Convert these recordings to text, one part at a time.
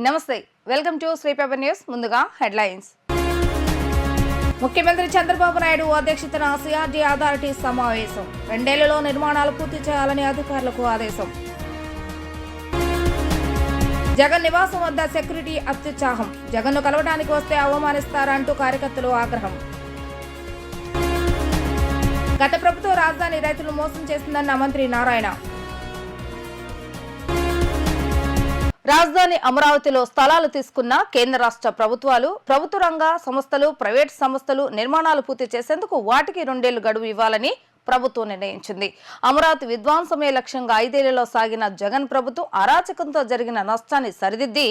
నమస్తే, welcome to Sri paper news. ముందుగా headlines. ముఖ్యమంత్రి చంద్రబాబు నాయుడు అధ్యక్షతన సిఆర్డీ అథారిటీ సమావేశం. 2 ఏళ్లలో నిర్మాణాలు పూర్తి చేయాలని అధికారులకు ఆదేశం. జగన్ నివాసం వద్ద సెక్యూరిటీ అత్యుత్సాహం. జగన్ను కలవడానికి వస్తే అవమానిస్తారంటూ కార్యకర్తలు ఆగ్రహం. గత ప్రభుత్వం రాజధాని రైతులు మోసం చేసిందన్న మంత్రి నారాయణ. రాజధాని అమరావతిలో స్థలాలు తీసుకున్న కేంద్ర రాష్ట్ర ప్రభుత్వాలు, ప్రభుత్వ రంగ సంస్థలు, ప్రైవేట్ సంస్థలు నిర్మాణాలు పూర్తి చేసేందుకు వాటికి 2 ఏళ్లు గడువు ఇవ్వాలని ప్రభుత్వం నిర్ణయించింది. అమరావతి విధ్వంసమే లక్ష్యంగా 5 ఏళ్లలో సాగిన జగన్ ప్రభుత్వం అరాచకంతో జరిగిన నష్టాన్ని సరిదిద్ది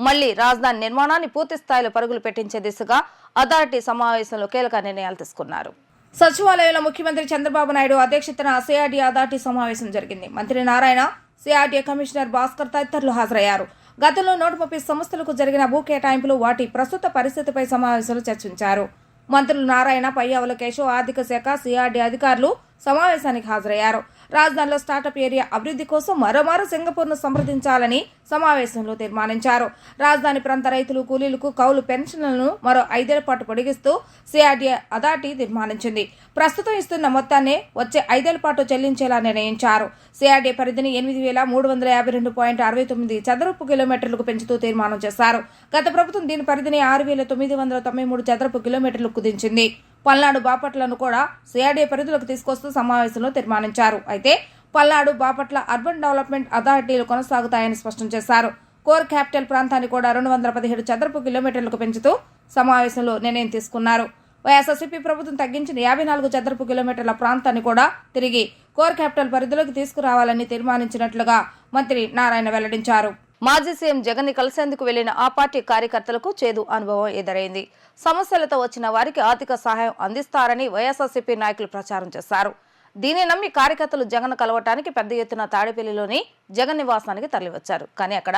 మళ్లీ రాజధాని నిర్మాణాన్ని పూర్తి స్థాయిలో పరుగులు పెట్టించే దిశగా అథారిటీ సమావేశంలో కీలక నిర్ణయాలు తీసుకున్నారు. సచివాలయంలో ముఖ్యమంత్రి చంద్రబాబు నాయుడు అధ్యక్షతన సిఆర్డీ అథారిటీ సమావేశం జరిగింది. మంత్రి నారాయణ, సిఆర్డీ కమిషనర్ భాస్కర్ తదితరులు హాజరయ్యారు. గతంలో 130 సంస్థలకు జరిగిన భూ కేటాయింపులు, వాటి ప్రస్తుత పరిస్థితిపై సమావేశంలో చర్చించారు. మంత్రులు నారాయణ, పయ్యావుల కేశవ్, ఆర్థిక శాఖ, సిఆర్డీ అధికారులు సమావేశానికి హాజరయ్యారు. రాజధానిలో స్టార్టప్ ఏరియా అభివృద్ధి కోసం మరోమారు సింగపూర్ను సంప్రదించాలని సమావేశంలో తీర్మానించారు. రాజధాని ప్రాంత రైతులు, కూలీలకు కౌలు పెన్షన్లను మరో 5 ఏళ్ల పాటు పొడిగిస్తూ సిఆర్డీ అథారిటీ తీర్మానించింది. ప్రస్తుతం ఇస్తున్న మొత్తాన్ని వచ్చే 5 ఏళ్ల పాటు చెల్లించేలా నిర్ణయించారు. సిఆర్డీ పరిధిని 8,352.69 చదరపు కిలోమీటర్లకు పెంచుతూ తీర్మానం చేశారు. గత ప్రభుత్వం దీని పరిధిని 6,993 చదరపు కిలోమీటర్లకు కుదించింది. పల్నాడు, బాపట్లను కూడా సిఆర్డీ పరిధిలోకి తీసుకొస్తూ సమావేశంలో తీర్మానించారు. అయితే పల్నాడు, బాపట్ల అర్బన్ డెవలప్మెంట్ అథారిటీలు కొనసాగుతాయని స్పష్టం చేశారు. కోర్ క్యాపిటల్ ప్రాంతాన్ని కూడా 217 చదరపు కిలోమీటర్లకు పెంచుతూ సమావేశంలో నిర్ణయం తీసుకున్నారు. వైఎస్ఆర్సీపీ ప్రభుత్వం తగ్గించిన 54 చదరపు కిలోమీటర్ల ప్రాంతాన్ని కూడా తిరిగి కోర్ క్యాపిటల్ పరిధిలోకి తీసుకురావాలని తీర్మానించినట్లుగా మంత్రి నారాయణ వెల్లడించారు. మాజీ సీఎం జగన్ ని కలిసేందుకు వెళ్లిన ఆ పార్టీ కార్యకర్తలకు చేదు అనుభవం ఎదురైంది. సమస్యలతో వచ్చిన వారికి ఆర్థిక సహాయం అందిస్తారని వైఎస్ఆర్సీపీ నాయకులు ప్రచారం చేశారు. దీన్ని నమ్మి కార్యకర్తలు జగన్ కలవటానికి పెద్ద ఎత్తున తాడేపల్లిలోని జగన్ నివాసానికి తరలివచ్చారు. కానీ అక్కడ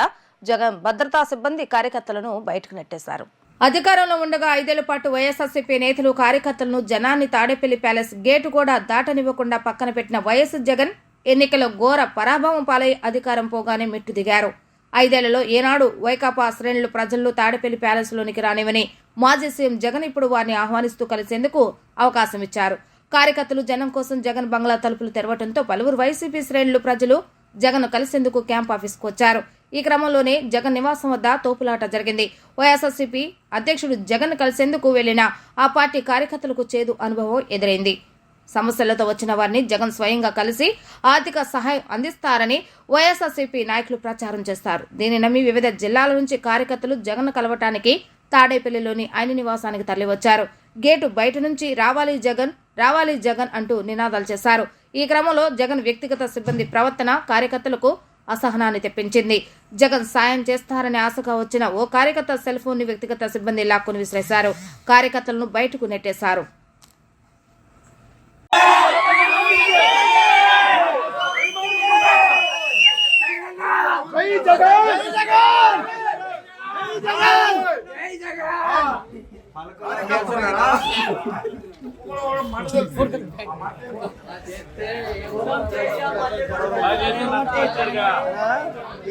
జగన్ భద్రతా సిబ్బంది కార్యకర్తలను బయటకు నెట్టేశారు. అధికారంలో ఉండగా 5 ఏళ్ల పాటు వైఎస్ఆర్సీపీ నేతలు కార్యకర్తలను జనాన్ని తాడేపల్లి ప్యాలెస్ గేటు కూడా దాటనివ్వకుండా పక్కన పెట్టిన వైఎస్ జగన్ ఎన్నికల ఘోర పరాభవం పాలై అధికారం పోగానే మెట్టు దిగారు. 5 ఏళ్లలో ఏనాడు వైకాపా శ్రేణులు ప్రజల్లో తాడేపల్లి ప్యాలెస్ లోనికి రానివని మాజీ సీఎం జగన్ ఇప్పుడు వారిని ఆహ్వానిస్తూ కలిసేందుకు అవకాశం ఇచ్చారు. కార్యకర్తలు జనం కోసం జగన్ బంగ్లా తలుపులు తెరవడంతో పలువురు వైసీపీ శ్రేణులు ప్రజలు జగన్ కలిసేందుకు క్యాంప్ ఆఫీస్కు వచ్చారు. ఈ క్రమంలోనే జగన్ నివాసం వద్ద తోపులాట జరిగింది. వైఎస్ఆర్సీపీ అధ్యక్షుడు జగన్ కలిసేందుకు వెళ్లిన ఆ పార్టీ కార్యకర్తలకు చేదు అనుభవం ఎదురైంది. సమస్యలతో వచ్చిన వారిని జగన్ స్వయంగా కలిసి ఆర్థిక సహాయం అందిస్తారని వైఎస్ఆర్సీపీ నాయకులు ప్రచారం చేస్తారు. దీన్ని నమ్మి వివిధ జిల్లాల నుంచి కార్యకర్తలు జగన్ కలవటానికి తాడేపల్లిలోని ఆయన నివాసానికి తరలివచ్చారు. గేటు బయట నుంచి రావాలి జగన్, రావాలి జగన్ అంటూ నినాదాలు చేశారు. ఈ క్రమంలో జగన్ వ్యక్తిగత సిబ్బంది ప్రవర్తన కార్యకర్తలకు అసహనాన్ని తెప్పించింది. జగన్ సాయం చేస్తారని ఆశగా వచ్చిన ఓ కార్యకర్త సెల్ ఫోన్ ని వ్యక్తిగత సిబ్బంది లాక్కుని విసిరేశారు. కార్యకర్తలను బయటకు నెట్టేశారు.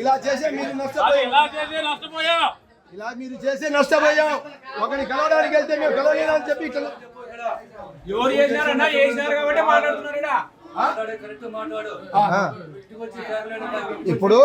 ఇలా చేసే నష్టపోయాం. ఒకరిని కలవడానికి వెళ్తే మేము కలవలేదని చెప్పి ఎవరు చేసినారన్నా చేసినారు కాబట్టి మాట్లాడుతున్నారు. ఇప్పుడు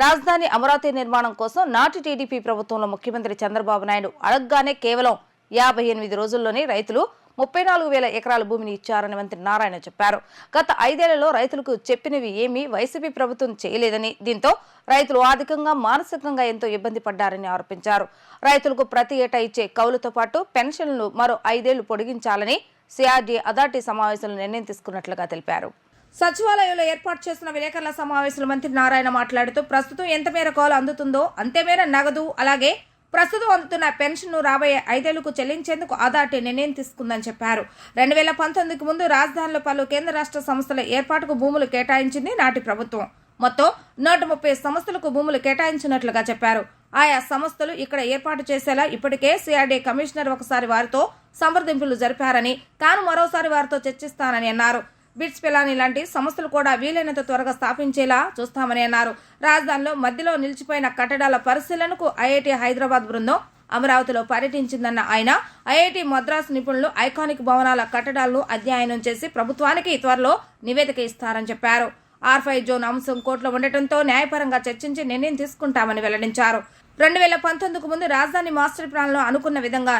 రాజధాని అమరావతి నిర్మాణం కోసం నాటి టీడీపీ ప్రభుత్వంలో ముఖ్యమంత్రి చంద్రబాబు నాయుడు అడగగానే కేవలం 58 రోజుల్లోనే రైతులు 34,000 ఎకరాల భూమిని ఇచ్చారని మంత్రి నారాయణ చెప్పారు. గత 5 ఏళ్లలో రైతులకు చెప్పినవి ఏమీ వైసీపీ ప్రభుత్వం చేయలేదని, దీంతో రైతులు ఆర్థికంగా, మానసికంగా ఎంతో ఇబ్బంది పడ్డారని ఆరోపించారు. రైతులకు ప్రతి ఏటా ఇచ్చే కౌలుతో పాటు పెన్షన్లను మరో 5 ఏళ్లు పొడిగించాలని సిఆర్డీ అథారిటీ సమావేశంలో నిర్ణయం తీసుకున్నట్లుగా తెలిపారు. సచివాలయంలో ఏర్పాటు చేసిన విలేకరుల సమావేశంలో మంత్రి నారాయణ మాట్లాడుతూ ప్రస్తుతం ఎంత మేర కౌలు అందుతుందో అంతే మేర నగదు, అలాగే ప్రస్తుతం అందుతున్న పెన్షన్ను రాబోయే 5 ఏళ్లకు చెల్లించేందుకు అథారిటీ నిర్ణయం తీసుకుందని చెప్పారు. 2019కు ముందు రాజధానిలో పలు కేంద్ర రాష్ట్ర సంస్థల ఏర్పాటుకు భూములు కేటాయించింది నాటి ప్రభుత్వం. మొత్తం 130 సంస్థలకు భూములు కేటాయించినట్లుగా చెప్పారు. ఆయా సంస్థలు ఇక్కడ ఏర్పాటు చేసేలా ఇప్పటికే సిఆర్డీ కమిషనర్ ఒకసారి వారితో సంప్రదింపులు జరిపారని, తాను మరోసారి వారితో చర్చిస్తానని అన్నారు. బిట్స్ పిలాని లాంటి సంస్థలు కూడా వీలైనంత త్వరగా స్థాపించేలా చూస్తామని అన్నారు. రాజధానిలో మధ్యలో నిలిచిపోయిన కట్టడాల పరిశీలనకు ఐఐటి హైదరాబాద్ బృందం అమరావతిలో పర్యటించిందన్న ఆయన ఐఐటి మద్రాసు నిపుణులు ఐకానిక్ భవనాల కట్టడాలను అధ్యయనం చేసి ప్రభుత్వానికి త్వరలో నివేదిక ఇస్తారని చెప్పారు. R5 జోన్ అంశం కోర్టులో ఉండటంతో న్యాయపరంగా చర్చించి నిర్ణయం తీసుకుంటామని వెల్లడించారు. 2019కు ముందు రాజధాని మాస్టర్ ప్లాన్లో అనుకున్న విధంగా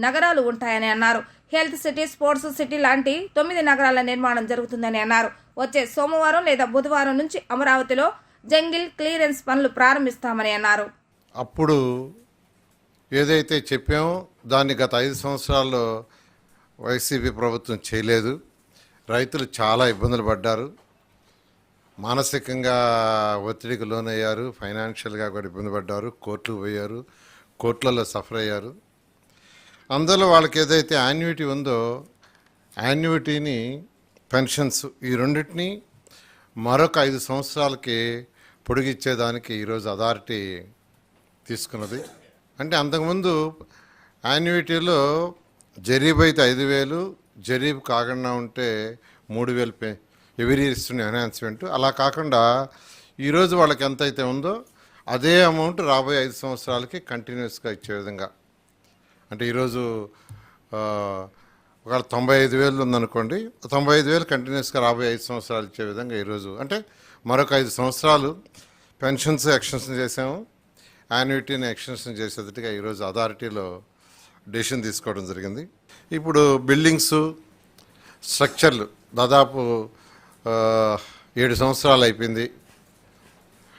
నగరాలు ఉంటాయని అన్నారు. హెల్త్ సిటీ, స్పోర్ట్స్ సిటీ లాంటి 9 నగరాల నిర్మాణం జరుగుతుందని అన్నారు. వచ్చే సోమవారం లేదా బుధవారం నుంచి అమరావతిలో జంగిల్ క్లియరెన్స్ పనులు ప్రారంభిస్తామని అన్నారు. అప్పుడు ఏదైతే చెప్పామో దాన్ని గత 5 సంవత్సరాల్లో వైసీపీ ప్రభుత్వం చేయలేదు. రైతులు చాలా ఇబ్బందులు పడ్డారు, మానసికంగా ఒత్తిడికి లోనయ్యారు, ఫైనాన్షియల్గా కూడా ఇబ్బంది పడ్డారు, కోర్టుకు పోయారు, కోర్టులలో సఫర్ అయ్యారు. అందులో వాళ్ళకి ఏదైతే యాన్యుటీ ఉందో యాన్యుటీని, పెన్షన్స్ ఈ రెండింటినీ మరొక 5 సంవత్సరాలకి పొడిగిచ్చేదానికి ఈరోజు అథారిటీ తీసుకున్నది. అంటే అంతకుముందు యాన్యుటీలో జరీబ్ అయితే 5,000, జరీబ్ కాకుండా ఉంటే 3,000 ఎవరీ ఇస్తున్న ఎన్హాన్స్మెంట్. అలా కాకుండా ఈరోజు వాళ్ళకి ఎంత అయితే ఉందో అదే అమౌంట్ రాబోయే 5 సంవత్సరాలకి కంటిన్యూస్గా ఇచ్చే విధంగా. అంటే ఈరోజు ఒక 95,000 ఉందనుకోండి, 95,000 కంటిన్యూస్గా రాబోయే 5 సంవత్సరాలు ఇచ్చే విధంగా ఈరోజు, అంటే మరొక 5 సంవత్సరాలు పెన్షన్స్ ఎక్స్టెన్షన్ చేసాము, యాన్యుటీని ఎక్స్టెన్షన్ చేసేటట్టుగా ఈరోజు అథారిటీలో డెసిషన్ తీసుకోవడం జరిగింది. ఇప్పుడు బిల్డింగ్స్, స్ట్రక్చర్లు దాదాపు 7 సంవత్సరాలు అయిపోయింది.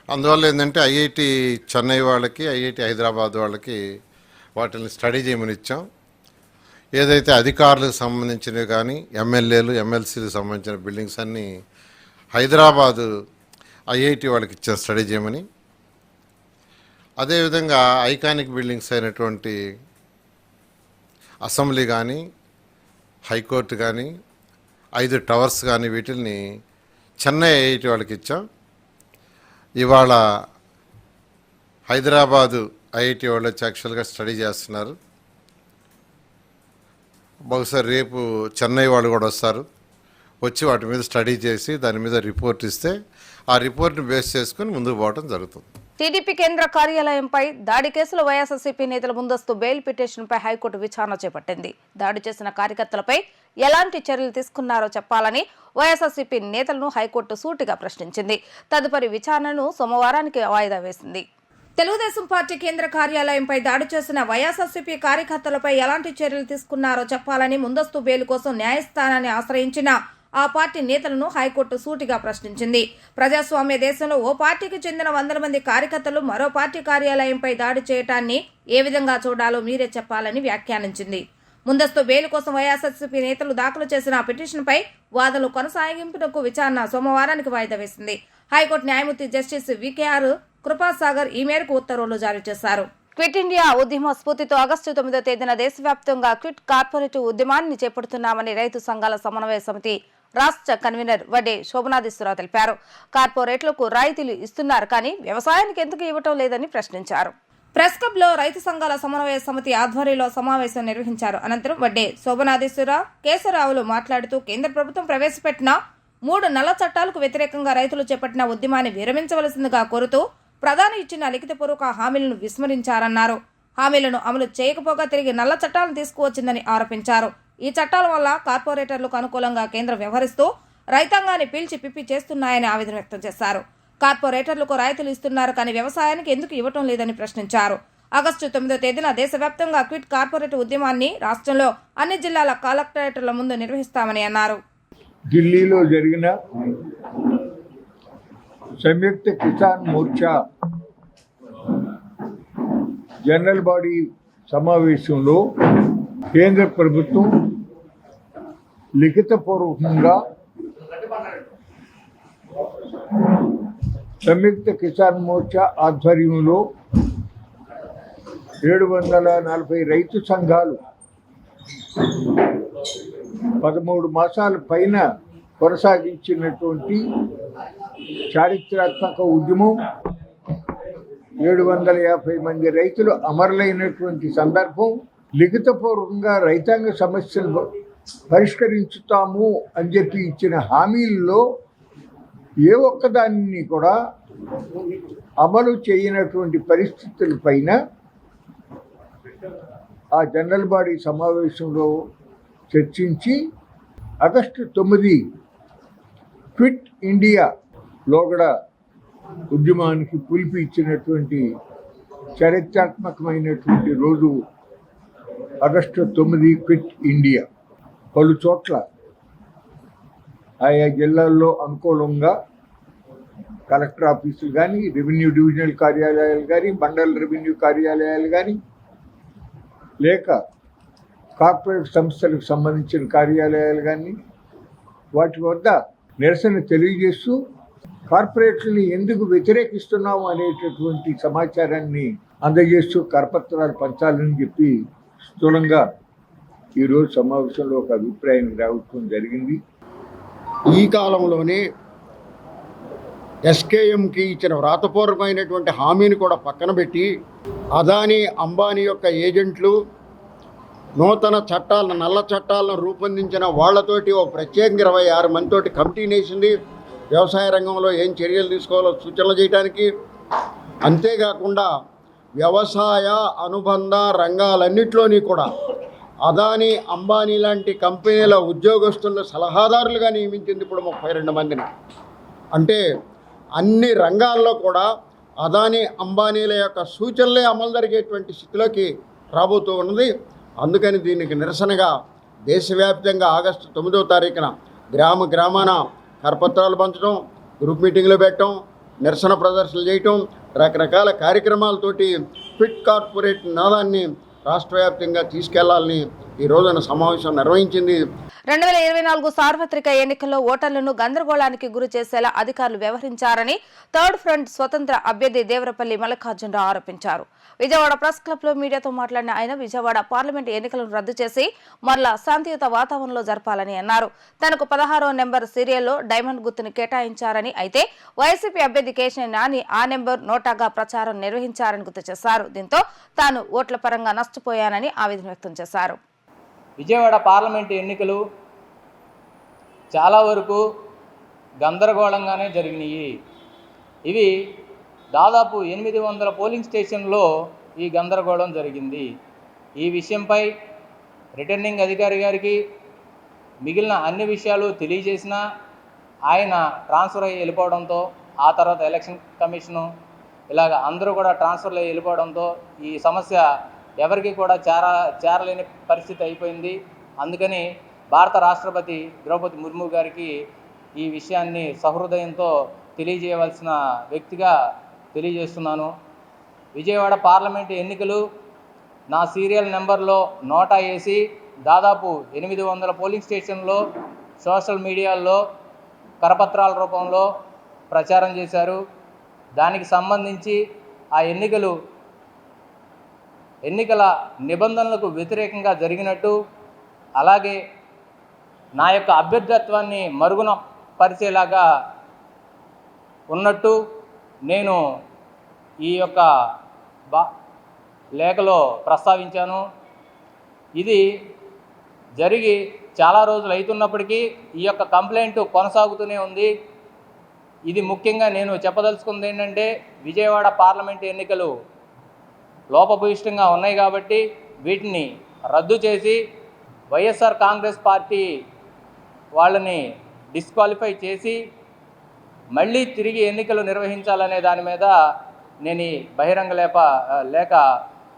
అందువల్ల ఏంటంటే ఐఐటి చెన్నై వాళ్ళకి, ఐఐటి హైదరాబాద్ వాళ్ళకి వాటిని స్టడీ చేయమని ఇచ్చాం. ఏదైతే అధికారులకు సంబంధించినవి కానీ ఎమ్మెల్యేలు, ఎమ్మెల్సీలకు సంబంధించిన బిల్డింగ్స్ అన్నీ హైదరాబాదు ఐఐటి వాళ్ళకి ఇచ్చాం స్టడీ చేయమని. అదేవిధంగా ఐకానిక్ బిల్డింగ్స్ అయినటువంటి అసెంబ్లీ కానీ, హైకోర్టు కానీ, 5 టవర్స్ కానీ వీటిల్ని చెన్నై ఐఐటి వాళ్ళకి ఇచ్చాం. ఇవాళ హైదరాబాదు ఐఐటి వాళ్ళు వచ్చి యాక్చువల్గా స్టడీ చేస్తున్నారు. బహుశా రేపు చెన్నై వాళ్ళు కూడా వస్తారు, వచ్చి వాటి మీద స్టడీ చేసి దాని మీద రిపోర్ట్ ఇస్తే ఆ రిపోర్ట్ని బేస్ చేసుకుని ముందుకు పోవడం జరుగుతుంది. టీడీపీ కేంద్ర కార్యాలయంపై దాడి కేసులో వైఎస్ఆర్సీపీ నేతల ముందస్తు బెయిల్ పిటిషన్పై హైకోర్టు విచారణ చేపట్టింది. దాడి చేసిన కార్యకర్తలపై ఎలాంటి చర్యలు తీసుకున్నారో చెప్పాలని వైఎస్ఆర్సీపీ నేతలను హైకోర్టు సూటిగా ప్రశ్నించింది. తదుపరి విచారణను సోమవారానికి వాయిదా వేసింది. తెలుగుదేశం పార్టీ కేంద్ర కార్యాలయంపై దాడి చేసిన వైఎస్ఆర్సీపీ కార్యకర్తలపై ఎలాంటి చర్యలు తీసుకున్నారో చెప్పాలని ముందస్తు బెయిల్ కోసం న్యాయస్థానాన్ని ఆశ్రయించిన ఆ పార్టీ నేతలను హైకోర్టు సూటిగా ప్రశ్నించింది. ప్రజాస్వామ్య దేశంలో ఓ పార్టీకి చెందిన 100 మంది కార్యకర్తలు మరో పార్టీ కార్యాలయంపై దాడి చేయటాన్ని ఏ విధంగా చూడాలో మీరే చెప్పాలని వ్యాఖ్యానించింది. ముందస్తు బెయిల్ కోసం వైఎస్ఆర్సీపీ నేతలు దాఖలు చేసిన పిటిషన్పై వాదనలు కొనసాగింపునకు విచారణ సోమవారానికి వాయిదా వేసింది. హైకోర్టు న్యాయమూర్తి జస్టిస్ వికేఆర్ కృపాసాగర్ ఈ మేరకు ఉత్తర్వులు జారీ చేశారు. క్విట్ ఇండియా ఉద్యమ స్ఫూర్తితో ఆగస్టు 9వ తేదీన దేశవ్యాప్తంగా క్విట్ కార్పొరేటివ్ ఉద్యమాన్ని చేపడుతున్నామని రైతు సంఘాల సమన్వయ సమితి రాష్ట్ర కన్వీనర్ వడ్డే శోభనాధీశ్వరరావు తెలిపారు. కార్పొరేట్లకు రాయితీలు ఇస్తున్నారు కానీ వ్యవసాయానికి ఎందుకు ఇవ్వటం లేదని ప్రశ్నించారు. ప్రెస్ క్లబ్ లో రైతు సంఘాల సమన్వయ సమితి ఆధ్వర్యంలో సమావేశం నిర్వహించారు. అనంతరం వడ్డే శోభనాధీశ్వరరావు, కేశవరావులు మాట్లాడుతూ కేంద్ర ప్రభుత్వం ప్రవేశపెట్టిన 3 నల్ల చట్టాలకు వ్యతిరేకంగా రైతులు చేపట్టిన ఉద్యమాన్ని విరమించవలసిందిగా కోరుతూ ప్రధాని ఇచ్చిన లిఖితపూర్వక హామీలను విస్మరించారన్నారు. హామీలను అమలు చేయకపోగా తిరిగి నల్ల చట్టాలను తీసుకువచ్చిందని ఆరోపించారు. ఈ చట్టాల వల్ల కార్పొరేటర్లకు అనుకూలంగా కేంద్రం వ్యవహరిస్తూ రైతాంగాన్ని పీల్చి పిప్పి చేస్తున్నాయని ఆవేదన వ్యక్తం చేశారు. కార్పొరేటర్లకు రాయితీలు ఇస్తున్నారు కానీ వ్యవసాయానికి ఎందుకు ఇవ్వటం లేదని ప్రశ్నించారు. ఆగస్టు 9వ తేదీన దేశవ్యాప్తంగా క్విట్ కార్పొరేట్ ఉద్యమాన్ని రాష్ట్రంలో అన్ని జిల్లాల కలెక్టరేట్ల ముందు నిర్వహిస్తామని అన్నారు. ఢిల్లీలో జరిగిన సంయుక్త కిసాన్ మోర్చా జనరల్ బాడీ సమావేశంలో కేంద్ర ప్రభుత్వం లిఖితపూర్వకంగా సంయుక్త కిసాన్ మోర్చా ఆధ్వర్యంలో 740 రైతు సంఘాలు 13 మాసాల పైన కొనసాగించినటువంటి చారిత్రాత్మక ఉద్యమం 750 మంది రైతులు అమరులైనటువంటి సందర్భం, లిఖితపూర్వకంగా రైతాంగ సమస్యలు పరిష్కరించుతాము అని చెప్పి ఇచ్చిన హామీల్లో ఏ ఒక్కదాన్ని కూడా అమలు చేయనటువంటి పరిస్థితుల పైన ఆ జనరల్ బాడీ సమావేశంలో చర్చించి ఆగస్టు 9 క్విట్ ఇండియా లోగడ ఉద్యమానికి పిలుపు ఇచ్చినటువంటి చారిత్రాత్మకమైనటువంటి రోజు ఆగస్టు 9 క్విట్ ఇండియా. పలు చోట్ల ఆయా జిల్లాల్లో అనుకూలంగా కలెక్టర్ ఆఫీసులు కానీ, రెవెన్యూ డివిజనల్ కార్యాలయాలు కానీ, మండల రెవెన్యూ కార్యాలయాలు కానీ, లేక కార్పొరేట్ సంస్థలకు సంబంధించిన కార్యాలయాలు కానీ వాటి వద్ద నిరసన తెలియజేస్తూ కార్పొరేట్లని ఎందుకు వ్యతిరేకిస్తున్నాము అనేటటువంటి సమాచారాన్ని అందజేస్తూ కరపత్రాలు పంచాలని చెప్పి స్థూలంగా ఈరోజు సమావేశంలో ఒక అభిప్రాయానికి రావడం జరిగింది. ఈ కాలంలోనే ఎస్కేఎంకి ఇచ్చిన వ్రాతపూర్వకమైనటువంటి హామీని కూడా పక్కన పెట్టి అదానీ అంబానీ యొక్క ఏజెంట్లు నూతన చట్టాలను, నల్ల చట్టాలను రూపొందించిన వాళ్లతోటి ఒక ప్రత్యేకంగా 26 మందితోటి కమిటీని వేసింది. వ్యవసాయ రంగంలో ఏం చర్యలు తీసుకోవాలో సూచనలు చేయడానికి. అంతేకాకుండా వ్యవసాయ అనుబంధ రంగాలన్నింటిలోని కూడా అదానీ అంబానీ లాంటి కంపెనీల ఉద్యోగస్తులను సలహాదారులుగా నియమించింది ఇప్పుడు 32 మందిని. అంటే అన్ని రంగాల్లో కూడా అదానీ అంబానీల యొక్క సూచనలే అమలు జరిగేటువంటి స్థితిలోకి రాబోతూ ఉన్నది. అందుకని దీనికి నిరసనగా దేశవ్యాప్తంగా ఆగస్టు 9వ తారీఖున గ్రామాన కరపత్రాలు పంచడం, గ్రూప్ మీటింగ్లు పెట్టడం, నిరసన ప్రదర్శనలు చేయటం, రకరకాల కార్యక్రమాలతోటి ఫిట్ కార్పొరేట్ నాదాన్ని రాష్ట్ర వ్యాప్తంగా తీసుకెళ్లాలని ఈ రోజున సమావేశం నిర్వహించింది. 2024 సార్వత్రిక ఎన్నికల్లో ఓటర్లను గందరగోళానికి గురి చేసేలా అధికారులు వ్యవహరించారని థర్డ్ ఫ్రంట్ స్వతంత్ర అభ్యర్థి దేవరపల్లి మల్లికార్జునరావు ఆరోపించారు. విజయవాడ ప్రెస్ క్లబ్ లో మీడియాతో మాట్లాడిన ఆయన విజయవాడ పార్లమెంటు ఎన్నికలను రద్దు చేసి మరలా శాంతియుత వాతావరణంలో జరపాలని అన్నారు. తనకు 16వ నెంబర్ సీరియల్లో డైమండ్ గుర్తును కేటాయించారని, అయితే వైసీపీ అభ్యర్థి కేశినేని నాని ఆ నెంబర్ నోటాగా ప్రచారం నిర్వహించారని గుర్తు చేశారు. దీంతో తాను ఓట్ల పరంగా నష్టపోయానని ఆవేదన వ్యక్తం చేశారు. విజయవాడ పార్లమెంటు ఎన్నికలు చాలా వరకు గందరగోళంగానే జరిగినాయి. ఇవి దాదాపు 800 పోలింగ్ స్టేషన్లో ఈ గందరగోళం జరిగింది. ఈ విషయంపై రిటర్నింగ్ అధికారి గారికి మిగిలిన అన్ని విషయాలు తెలియజేసినా ఆయన ట్రాన్స్ఫర్ అయ్యి వెళ్ళిపోవడంతో, ఆ తర్వాత ఎలక్షన్ కమిషను ఇలాగ అందరూ కూడా ట్రాన్స్ఫర్లు అయ్యి వెళ్ళిపోవడంతో ఈ సమస్య ఎవరికి కూడా చేరలేని పరిస్థితి అయిపోయింది. అందుకని భారత రాష్ట్రపతి ద్రౌపది ముర్ము గారికి ఈ విషయాన్ని సహృదయంతో తెలియజేయవలసిన వ్యక్తిగా తెలియజేస్తున్నాను. విజయవాడ పార్లమెంటు ఎన్నికలు నా సీరియల్ నెంబర్లో నోటా వేసి దాదాపు 800 పోలింగ్ స్టేషన్లో సోషల్ మీడియాల్లో కరపత్రాల రూపంలో ప్రచారం చేశారు. దానికి సంబంధించి ఆ ఎన్నికల నిబంధనలకు వ్యతిరేకంగా జరిగినట్టు, అలాగే నా యొక్క అభ్యర్థిత్వాన్ని మరుగున పరిచేలాగా ఉన్నట్టు నేను ఈ యొక్క లేఖలో ప్రస్తావించాను. ఇది జరిగి చాలా రోజులు అవుతున్నప్పటికీ ఈ యొక్క కంప్లైంట్ కొనసాగుతూనే ఉంది. ఇది ముఖ్యంగా నేను చెప్పదలుచుకుంది ఏంటంటే, విజయవాడ పార్లమెంటు ఎన్నికలు లోపభూయిష్టంగా ఉన్నాయి కాబట్టి వీటిని రద్దు చేసి వైఎస్ఆర్ కాంగ్రెస్ పార్టీ వాళ్ళని డిస్క్వాలిఫై చేసి మళ్ళీ తిరిగి ఎన్నికలు నిర్వహించాలనే దాని మీద నేను ఈ బహిరంగ లేఖ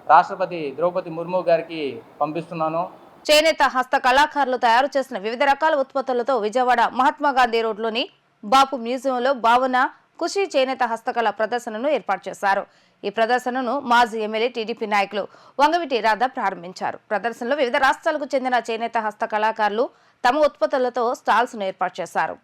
రాష్ట్రపతి ద్రౌపది ముర్ము గారికి పంపిస్తున్నాను. చేనేత హస్త కళాకారులు తయారు చేసిన వివిధ రకాల ఉత్పత్తులతో విజయవాడ మహాత్మాగాంధీ రోడ్లోని బాపు మ్యూజియంలో భావన ఖుషి చేనేత హస్తకళ ప్రదర్శనను ఏర్పాటు చేశారు. ఈ ప్రదర్శనను మాజీ ఎమ్మెల్యే టీడీపీ నాయకులు వంగవీటి రాధా ప్రారంభించారు. ప్రదర్శనలో వివిధ రాష్ట్రాలకు చెందిన చేనేత హస్త కళాకారులు తమ ఉత్పత్తులతో స్టాల్స్ ను ఏర్పాటు చేశారు.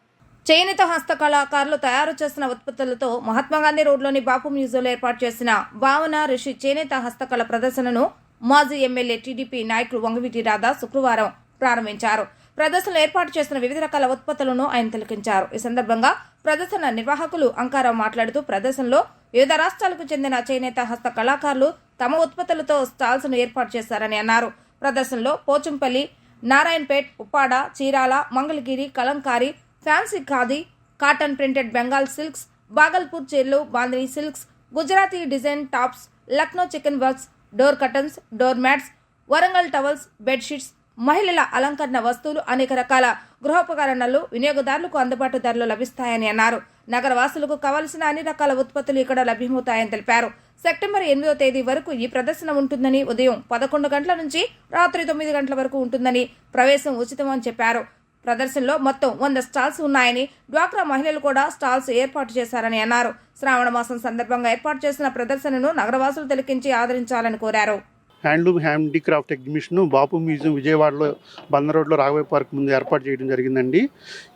చేనేత హస్త కళాకారులు తయారు చేసిన ఉత్పత్తులతో మహాత్మాగాంధీ రోడ్లోని బాపు మ్యూజియంలో ఏర్పాటు చేసిన భావన ఋషి చేనేత హస్తకళ ప్రదర్శనను మాజీ ఎమ్మెల్యే టీడీపీ నాయకులు వంగవీటి రాధా శుక్రవారం ప్రారంభించారు. ప్రదర్శనలో ఏర్పాటు చేసిన వివిధ రకాల ఉత్పత్తులను ఆయన తిలకించారు. ఈ సందర్భంగా ప్రదర్శన నిర్వాహకులు అంకారావు మాట్లాడుతూ ప్రదర్శనలో వివిధ రాష్ట్రాలకు చెందిన చేనేత హస్త కళాకారులు తమ ఉత్పత్తులతో స్టాల్స్ ను ఏర్పాటు చేశారని అన్నారు. ప్రదర్శనలో Pochampally Narayanpet, Uppada, Chirala, Mangalagiri, kalamkari, fancy khadi, cotton printed Bengal silks, Bhagalpur చీరలు, bandhani silks, Gujarati design tops, Lucknow chikan works, door curtains, door mats, Warangal towels, bedsheets, మహిళల అలంకరణ వస్తువులు, అనేక రకాల గృహోపకరణాలు వినియోగదారులకు అందుబాటు ధరలో లభిస్తాయని అన్నారు. నగరవాసులకు కావలసిన అన్ని రకాల ఉత్పత్తులు ఇక్కడ లభ్యమవుతాయని తెలిపారు. సెప్టెంబర్ 8వ తేదీ వరకు ఈ ప్రదర్శన ఉంటుందని, ఉదయం 11 గంటల నుంచి రాత్రి 9 గంటల వరకు ఉంటుందని, ప్రవేశం ఉచితం అని చెప్పారు. ప్రదర్శనలో మొత్తం 100 స్టాల్స్ ఉన్నాయని, డ్వాక్రా మహిళలు కూడా స్టాల్స్ ఏర్పాటు చేశారని అన్నారు. శ్రావణ మాసం సందర్భంగా ఏర్పాటు చేసిన ప్రదర్శనను నగరవాసులు తిలకించి ఆదరించాలని కోరారు. హ్యాండ్లూమ్ హ్యాండీక్రాఫ్ట్ ఎగ్జిబిషన్ బాపు మ్యూజియం విజయవాడలో బందర్ రోడ్లో రాఘవయ్య పార్క్ ముందు ఏర్పాటు చేయడం జరిగిందండి.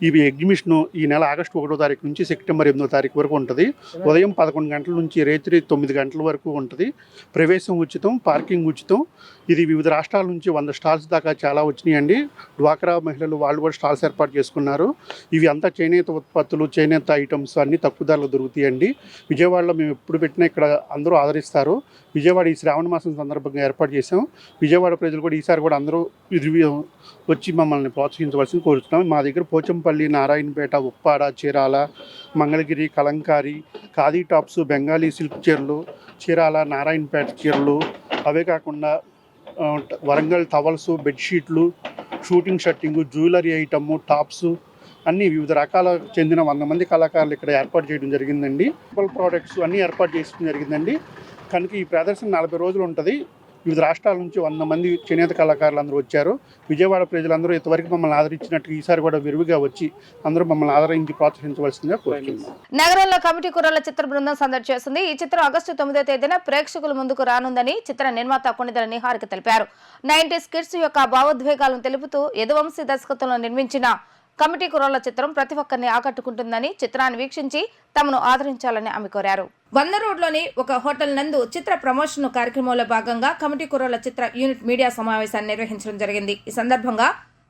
ఈ ఎగ్జిబిషన్ ఈ నెల ఆగస్టు 1వ తారీఖు నుంచి సెప్టెంబర్ 8వ తారీఖు వరకు ఉంటుంది. ఉదయం 11 గంటల నుంచి రాత్రి 9 గంటల వరకు ఉంటుంది. ప్రవేశం ఉచితం, పార్కింగ్ ఉచితం. ఇది వివిధ రాష్ట్రాల నుంచి 100 స్టాల్స్ దాకా చాలా వచ్చినాయండి. డ్వాక్రా మహిళలు వాళ్ళు కూడా స్టాల్స్ ఏర్పాటు చేసుకున్నారు. ఇవి అంతా చేనేత ఉత్పత్తులు, చేనేత ఐటమ్స్ అన్నీ తక్కువ ధరలో దొరుకుతాయండి. విజయవాడలో మేము ఎప్పుడు పెట్టినా ఇక్కడ అందరూ ఆదరిస్తారు. విజయవాడ ఈ శ్రావణ మాసం సందర్భంగా ఏర్పాటు చేసాం. విజయవాడ ప్రజలు కూడా ఈసారి కూడా అందరూ వచ్చి మమ్మల్ని ప్రోత్సహించవలసింది కోరుతున్నాం. మా దగ్గర పోచంపల్లి, నారాయణపేట, ఉప్పాడ, చీరాల, మంగళగిరి, కలంకారీ, ఖాదీ టాప్స్, బెంగాలీ సిల్క్ చీరలు, చీరాల, నారాయణపేట చీరలు, అవే కాకుండా వరంగల్ టవల్స్, బెడ్షీట్లు, shooting shirting, jewellery item, tops అన్నీ వివిధ రకాల చెందిన 100 మంది కళాకారులు ఇక్కడ ఏర్పాటు చేయడం జరిగిందండి. ప్రోడక్ట్స్ అన్నీ ఏర్పాటు చేయడం జరిగిందండి. కనుక ఈ ప్రదర్శన 40 రోజులు ఉంటుంది. వివిధ రాష్ట్రాల నుంచి 100 మంది చేనేత కళాకారులు అందరూ వచ్చారు. విజయవాడ ప్రజలందరూ ఇంతవరకు మమ్మల్ని ఆదరించినట్టు ఈసారి కూడా విరివిగా వచ్చి అందరూ మమ్మల్ని ఆదరించి ప్రోత్సహించవలసిందిగా కోరుతున్నాం. నగరంలో కమిటీ కుర్రాళ్ల చిత్ర బృందం సందడి చేస్తుంది. ఈ చిత్రం ఆగస్టు 9వ తేదీన ప్రేక్షకుల ముందుకు రానుందని చిత్ర నిర్మాత కొణిదెల నిహారిక తెలిపారు. 90s కిడ్స్ యొక్క భావోద్వేగాలను తెలుపుతూ యదువంశీ దర్శకత్వంలో నిర్మించిన కమిటీ కుర్రాళ్ల చిత్రం ప్రతి ఒక్కరిని ఆకట్టుకుంటుందని, చిత్రాన్ని వీక్షించి తమను ఆదరించాలని ఆమె కోరారు. బందర్ రోడ్లోని ఒక హోటల్ నందు చిత్ర ప్రమోషన్ కార్యక్రమంలో భాగంగా కమిటీ కుర్రాళ్ల చిత్ర యూనిట్ మీడియా సమావేశాన్ని నిర్వహించడం జరిగింది. ఈ సందర్భంగా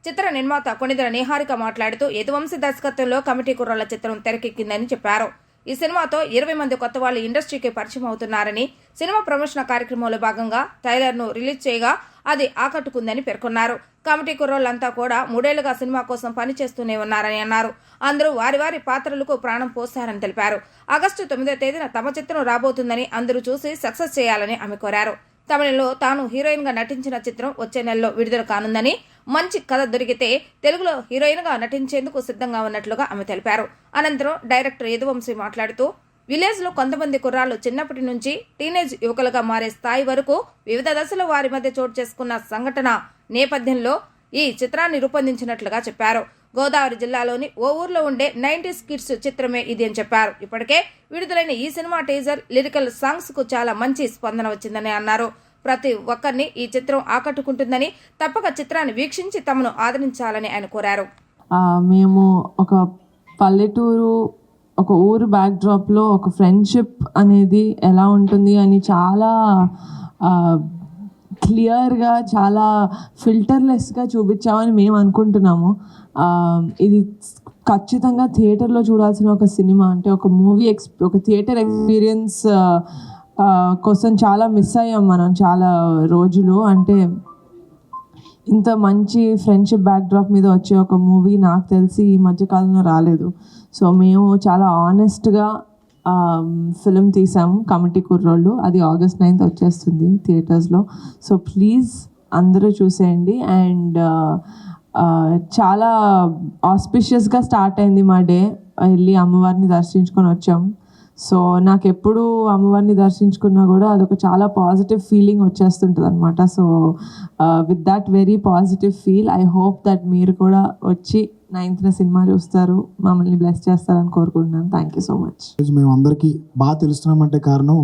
చిత్ర నిర్మాత కొణిదెల నిహారిక మాట్లాడుతూ యదువంశీ దర్శకత్వంలో కమిటీ కుర్రాళ్ల చిత్రం తెరకెక్కిందని చెప్పారు. ఈ సినిమాతో 20 మంది కొత్త వాళ్ళు ఇండస్ట్రీకి పరిచయం అవుతున్నారని, సినిమా ప్రమోషన్ కార్యక్రమంలో భాగంగా ట్రైలర్ ను రిలీజ్ చేయగా అది ఆకట్టుకుందని పేర్కొన్నారు. కమిటీ కుర్రోళ్లంతా కూడా 3 ఏళ్లుగా సినిమా కోసం పనిచేస్తూనే ఉన్నారని అన్నారు. అందరూ వారి వారి పాత్రలకు ప్రాణం పోస్తారని తెలిపారు. ఆగస్టు 9వ తేదీన తమ చిత్రం రాబోతుందని, అందరూ చూసి సక్సెస్ చేయాలని ఆమె కోరారు. తమిళంలో తాను హీరోయిన్ గా నటించిన చిత్రం వచ్చే నెలలో విడుదల కానుందని, మంచి కథ దొరికితే తెలుగులో హీరోయిన్ గా నటించేందుకు సిద్ధంగా ఉన్నట్లుగా ఆమె తెలిపారు. అనంతరం డైరెక్టర్ యదువంశీ మాట్లాడుతూ, విలేజ్ లో కొంతమంది కుర్రాళ్లు చిన్నప్పటి నుంచి టీనేజ్ యువకులుగా మారే స్థాయి వరకు వివిధ దశలో వారి మధ్య చోటు చేసుకున్న సంఘటన నేపథ్యంలో ఈ చిత్రాన్ని రూపొందించినట్లుగా చెప్పారు. గోదావరి జిల్లాలోని ఓ ఊర్లో ఉండే 90s కిడ్స్ చిత్రమే ఇది అని చెప్పారు. ఇప్పటికే విడుదలైన ఈ సినిమా టీజర్, లిరికల్ సాంగ్స్ కు చాలా మంచి స్పందన వచ్చిందని అన్నారు. ప్రతి ఒక్కరిని ఈ చిత్రం ఆకట్టుకుంటుందని, తప్పక చిత్రాన్ని వీక్షించి తమను ఆదరించాలని ఆయన కోరారు. మేము ఒక పల్లెటూరు, ఒక ఊరు బ్యాక్డ్రాప్లో ఒక ఫ్రెండ్షిప్ అనేది ఎలా ఉంటుంది అని చాలా క్లియర్గా, చాలా ఫిల్టర్లెస్గా చూపించామని మేము అనుకుంటున్నాము. ఇది ఖచ్చితంగా థియేటర్లో చూడాల్సిన ఒక సినిమా. అంటే ఒక మూవీ ఒక థియేటర్ ఎక్స్పీరియన్స్ కోసం చాలా మిస్ అయ్యాం మనం చాలా రోజులు. అంటే ఇంత మంచి ఫ్రెండ్షిప్ బ్యాక్డ్రాప్ మీద వచ్చే ఒక మూవీ నాకు తెలిసి ఈ మధ్యకాలంలో రాలేదు. సో మేము చాలా ఆనెస్ట్గా ఫిలిం తీసాము కమిటీ కుర్రోళ్ళు. అది ఆగస్ట్ 9th వచ్చేస్తుంది థియేటర్స్లో. సో ప్లీజ్ అందరూ చూసేయండి. అండ్ చాలా ఆస్పిషియస్గా స్టార్ట్ అయింది మా డే. వెళ్ళి అమ్మవారిని దర్శించుకొని వచ్చాం. సో నాకు ఎప్పుడు అమ్మవారిని దర్శించుకున్నా కూడా అదొక చాలా పాజిటివ్ ఫీలింగ్ వచ్చేస్తుంటుంది అనమాట. So with that very positive feel I hope that మీరు కూడా వచ్చి 9th సినిమా చూస్తారు, మమ్మల్ని బ్లెస్ చేస్తారని కోరుకుంటున్నాను. Thank you so much. మేము అందరికీ బాగా తెలుస్తున్నామంటే కారణం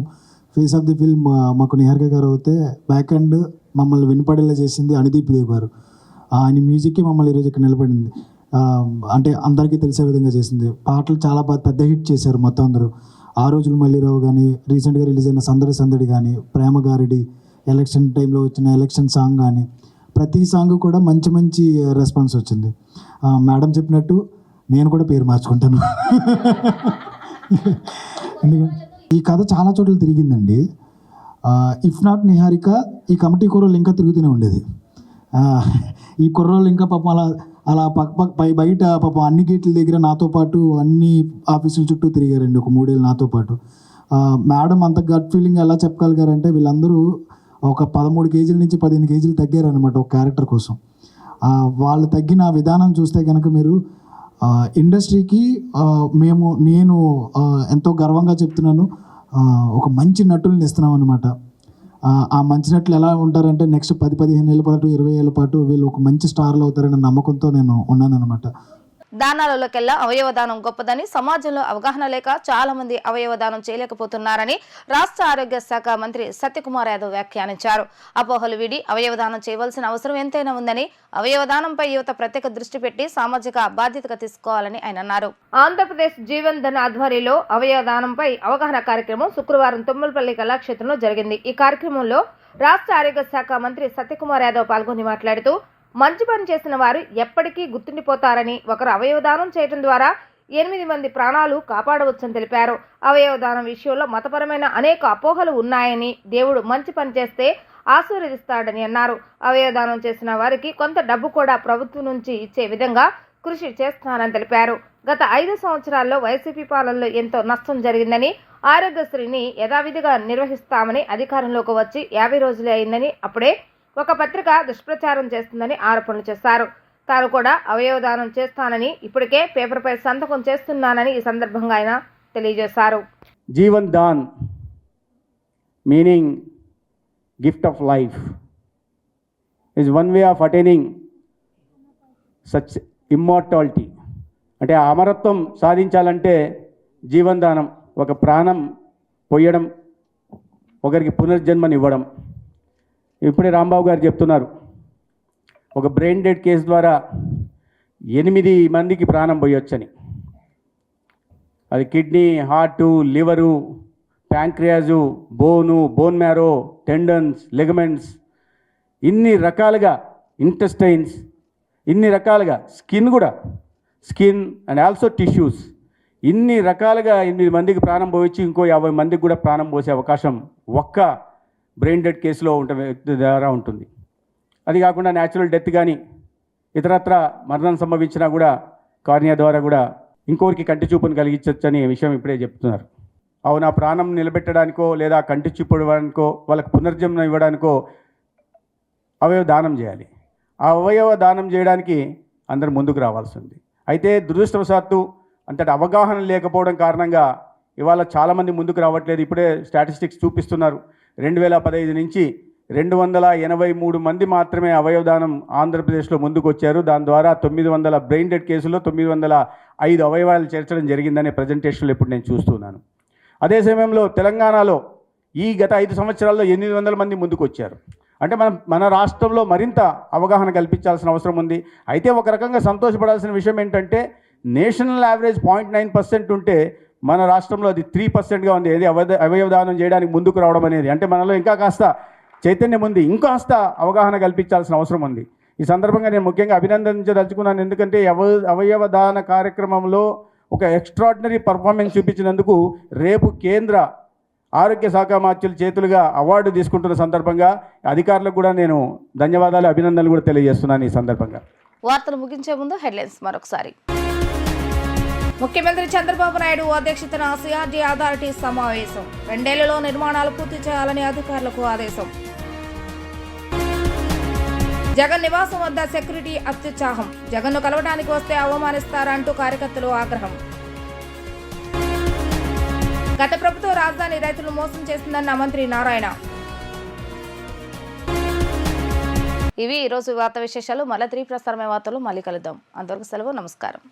ఫేస్ ఆఫ్ ది ఫిల్మ్ మాకు నిహారిక గారు అయితే బ్యాక్ అండ్ మమ్మల్ని వినపడేలా చేసింది అనుదీప్ దేవ్ గారు. ఆయన మ్యూజిక్కి మమ్మల్ని ఈరోజు ఇక్కడ నిలబడింది. అంటే అందరికీ తెలిసే విధంగా చేసింది. పాటలు చాలా బాగా పెద్ద హిట్ చేశారు మొత్తం అందరూ. ఆ రోజులు మల్లీరావు కానీ, రీసెంట్గా రిలీజ్ అయిన సందడి సందడి కానీ, ప్రేమ గారిడి, ఎలక్షన్ టైంలో వచ్చిన ఎలక్షన్ సాంగ్ కానీ, ప్రతి సాంగ్ కూడా మంచి మంచి రెస్పాన్స్ వచ్చింది. మేడం చెప్పినట్టు నేను కూడా పేరు మార్చుకుంటాను. ఈ కథ చాలా చోట్ల తిరిగిందండి. ఇఫ్ నాట్ నిహారిక ఈ కమిటీ కూరలు ఇంకా తిరుగుతూనే ఉండేది. ఈ కుర్రోళ్ళు ఇంకా పాపం అలా బయట పాపం అన్ని గేట్ల దగ్గర నాతో పాటు అన్ని ఆఫీసుల చుట్టూ తిరిగారండి ఒక 3 ఏళ్ళు నాతో పాటు. మేడం అంత గట్ ఫీలింగ్ ఎలా చెప్పగలిగారంటే వీళ్ళందరూ ఒక 13 కేజీల నుంచి 15 కేజీలు తగ్గారనమాట ఒక క్యారెక్టర్ కోసం. వాళ్ళు తగ్గిన విధానం చూస్తే కనుక మీరు ఇండస్ట్రీకి నేను ఎంతో గర్వంగా చెప్తున్నాను, ఒక మంచి నటుల్ని ఇస్తున్నాం అనమాట. ఆ మంచి నటులు ఎలా ఉంటారంటే నెక్స్ట్ 10-15 ఏళ్ళ పాటు 20 ఏళ్ళ పాటు వీళ్ళు ఒక మంచి స్టార్లు అవుతారనే నమ్మకంతో నేను ఉన్నానన్నమాట. దానాలలోకెల్లా అవయవదానం గొప్పదని, సమాజంలో అవగాహన లేక చాలా మంది అవయవదానం చేయలేకపోతున్నారని రాష్ట్ర ఆరోగ్య శాఖ మంత్రి సత్యకుమార్ యాదవ్ వ్యాఖ్యానించారు. అపోహలు వీడి అవయవదానం చేయవలసిన అవసరం ఎంతైనా ఉందని, అవయవదానంపై యువత ప్రత్యేక దృష్టి పెట్టి సామాజిక బాధ్యతగా తీసుకోవాలని ఆయన అన్నారు. ఆంధ్రప్రదేశ్ జీవన్ ధన్ ఆధ్వర్యంలో అవయవదానంపై అవగాహన కార్యక్రమం శుక్రవారం తుమ్మలపల్లి కళాక్షేత్రంలో జరిగింది. ఈ కార్యక్రమంలో రాష్ట్ర ఆరోగ్య శాఖ మంత్రి సత్యకుమార్ యాదవ్ పాల్గొని మాట్లాడుతూ, మంచి పని చేసిన వారు ఎప్పటికీ గుర్తుండిపోతారని, ఒకరు అవయవదానం చేయడం ద్వారా 8 మంది ప్రాణాలు కాపాడవచ్చని తెలిపారు. అవయవదానం విషయంలో మతపరమైన అనేక అపోహలు ఉన్నాయని, దేవుడు మంచి పని చేస్తే ఆశీర్వదిస్తాడని అన్నారు. అవయవదానం చేసిన వారికి కొంత డబ్బు కూడా ప్రభుత్వం నుంచి ఇచ్చే విధంగా కృషి చేస్తానని తెలిపారు. గత 5 సంవత్సరాల్లో వైసీపీ పాలనలో ఎంతో నష్టం జరిగిందని, ఆరోగ్యశ్రీని యథావిధిగా నిర్వహిస్తామని అధికారంలోకి వచ్చి 50 రోజులే అయిందని, అప్పుడే ఒక పత్రిక దుష్ప్రచారం చేస్తుందని ఆరోపణలు చేశారు. తాను కూడా అవయవదానం చేస్తానని, ఇప్పటికే పేపర్పై సంతకం చేస్తున్నానని ఈ సందర్భంగా ఆయన తెలియజేశారు. Jeevan Dan meaning gift of life is one way of attaining such immortality. అంటే అమరత్వం సాధించాలంటే జీవన్ దానం, ఒక ప్రాణం పొయ్యడం, ఒకరికి పునర్జన్మనివ్వడం. ఇప్పుడే రాంబాబు గారు చెప్తున్నారు, ఒక బ్రెయిన్ డెడ్ కేసు ద్వారా 8 మందికి ప్రాణం పోయొచ్చని. అది kidney, heart, liver, pancreas, bone marrow, tendons, ligaments, ఇన్ని రకాలుగా, ఇంటెస్టైన్స్, ఇన్ని రకాలుగా, స్కిన్ అండ్ ఆల్సో టిష్యూస్, ఇన్ని రకాలుగా 8 మందికి ప్రాణం పోయొచ్చు. ఇంకో 50 మందికి కూడా ప్రాణం పోసే అవకాశం ఒక్క బ్రెయిన్ డెడ్ కేసులో వ్యక్తి ద్వారా ఉంటుంది. అది కాకుండా న్యాచురల్ డెత్ కానీ ఇతరత్ర మరణం సంభవించినా కూడా కార్నియా ద్వారా కూడా ఇంకోరికి కంటి చూపును కలిగించవచ్చని విషయం ఇప్పుడే చెప్తున్నారు. అవును, ఆ ప్రాణం నిలబెట్టడానికో లేదా కంటి చూపు ఇవ్వడానికో వాళ్ళకి పునర్జన్మం ఇవ్వడానికో అవయవ దానం చేయాలి. ఆ అవయవ దానం చేయడానికి అందరూ ముందుకు రావాల్సి ఉంది. అయితే దురదృష్టవశాత్తు అంతటి అవగాహన లేకపోవడం కారణంగా ఇవాళ చాలామంది ముందుకు రావట్లేదు. ఇప్పుడే స్టాటిస్టిక్స్ చూపిస్తున్నారు, 2015 నుంచి 283 మంది మాత్రమే అవయవదానం ఆంధ్రప్రదేశ్లో ముందుకు వచ్చారు. దాని ద్వారా 900 బ్రెయిన్ డెడ్ కేసుల్లో 905 అవయవాలు చేర్చడం జరిగిందనే ప్రజెంటేషన్లు ఇప్పుడు నేను చూస్తున్నాను. అదే సమయంలో తెలంగాణలో ఈ గత 5 సంవత్సరాల్లో 800 మంది ముందుకు వచ్చారు. అంటే మన రాష్ట్రంలో మరింత అవగాహన కల్పించాల్సిన అవసరం ఉంది. అయితే ఒక రకంగా సంతోషపడాల్సిన విషయం ఏంటంటే నేషనల్ యావరేజ్ 0.9% ఉంటే మన రాష్ట్రంలో అది 3%గా ఉంది. ఏది అవయవదానం చేయడానికి ముందుకు రావడం అనేది, అంటే మనలో ఇంకా కాస్త చైతన్యం ఉంది, ఇంకాస్త అవగాహన కల్పించాల్సిన అవసరం ఉంది. ఈ సందర్భంగా నేను ముఖ్యంగా అభినందించదలుచుకున్నాను. ఎందుకంటే అవయవదాన కార్యక్రమంలో ఒక ఎక్స్ట్రాడినరీ పర్ఫార్మెన్స్ చూపించినందుకు రేపు కేంద్ర ఆరోగ్య శాఖ మంత్రుల చేతులుగా అవార్డు తీసుకుంటున్న సందర్భంగా అధికారులకు కూడా నేను ధన్యవాదాలు, అభినందనలు కూడా తెలియజేస్తున్నాను. ఈ సందర్భంగా వార్తలు ముగించే ముందు హెడ్లైన్స్ మరొకసారి. ముఖ్యమంత్రి చంద్రబాబు నాయుడు అధ్యక్షతన సిఆర్డీ అథారిటీ సమావేశం. 2 ఏళ్లలో నిర్మాణాలు పూర్తి చేయాలని అధికారులకు ఆదేశం. జగన్ నివాసం వద్ద సెక్యూరిటీ అత్యుత్సాహం. జగన్ను కలవడానికి వస్తే అవమానిస్తారంటూ కార్యకర్తలు ఆగ్రహం. గత ప్రభుత్వం రాజధాని రైతులు మోసం చేసిందన్న మంత్రి నారాయణ. ఇవి ఈరోజు వార్తా విశేషాలు. మళ్ళీ 3 ప్రసారమైన వార్తలు మళ్ళీ కలుద్దాం. అంతవరకు సెలవు, నమస్కారం.